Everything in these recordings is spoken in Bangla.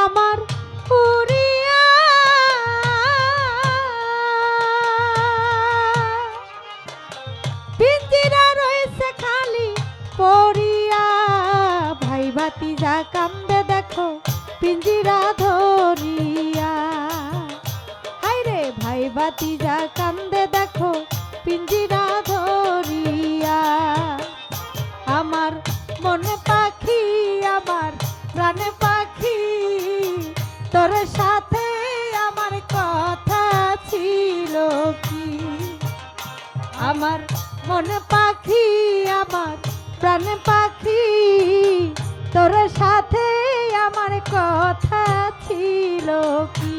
আমার উড়িয়া পিঞ্জিরা রয়েছে খালি পড়িয়া ভাই ভাতিজা কান্দে দেখো পিঞ্জিরা ধরিয়া হায়রে ভাই ভাতিজা কান্দে দেখো পিঞ্জিরা ধরিয়া আমার মনে পাখি আমার প্রাণে পাখি তোর সাথে আমার কথা ছিল কি আমার মনে পাখি আমার প্রাণে পাখি তোর সাথে আমার কথা ছিল কি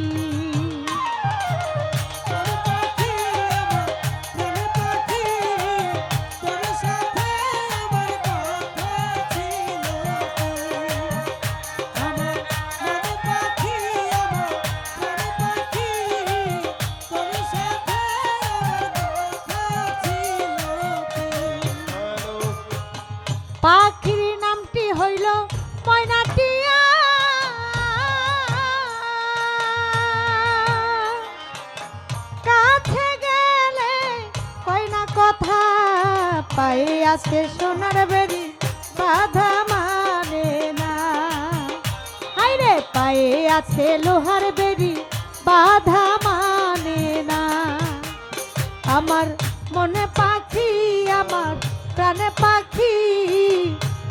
পাখির নামটি হইল ময়নাটিয়া কাছে গেলে কয়না কথা পাই আজকে সোনার বেরি বাধা মানে না হায়রে পায়ে আছে লোহার বেরি বাধা মানে না আমার মনে পাখি আমার প্রাণে পাখি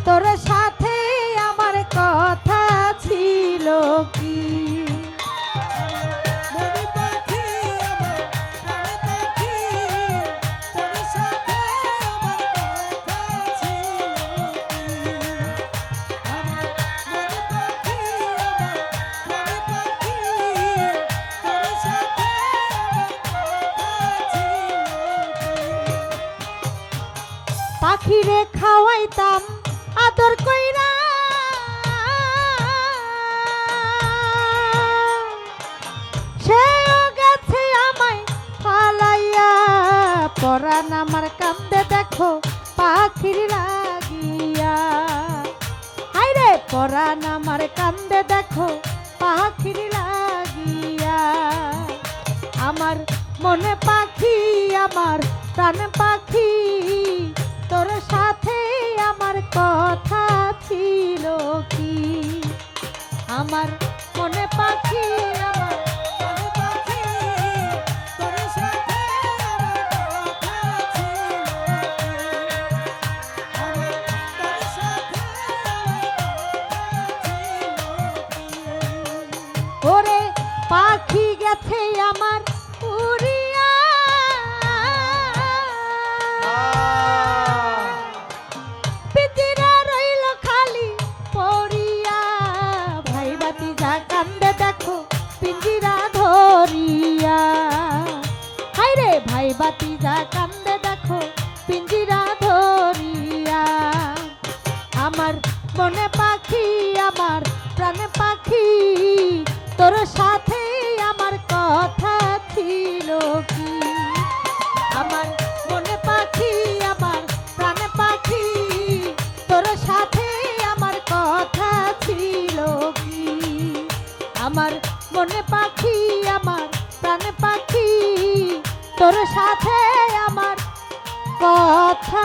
তোর সাথে আমার কথা ছিল কি পাখিরে খাওয়াইতাম আদর কইরা সেও গেছে আমায় ফালাইয়া পরাণ আমার কান্দে দেখো পাখির লাগিয়া হায়রে পরাণ আমার কান্দে দেখো পাখির লাগিয়া আমার মনে পাখি আমার প্রাণ পাখি তোর সাথে আমার কথা ছিল কি আমার মনে পাখি আমার প্রাণে পাখি তোর সাথে আমার কথা ছিল তোর সাথে ওরে পাখি গেছে আমার উড়িয়া পিঞ্জিরা রইল খালি পড়িয়া ভাই ভাতিজা কান্দে দেখো পিঞ্জিরা ধরিয়া হায়রে ভাই ভাতিজা কান্দে দেখো পিঞ্জিরা ধরিয়া আমার মনে পাখি আমার প্রাণে পাখি তোর সাথে আমার কথা ছিল কি আমার মনে পাখি আমার প্রাণে পাখি তোর সাথে আমার কথা ছিল কি আমার মনে পাখি আমার প্রাণে পাখি তোর সাথে আমার কথা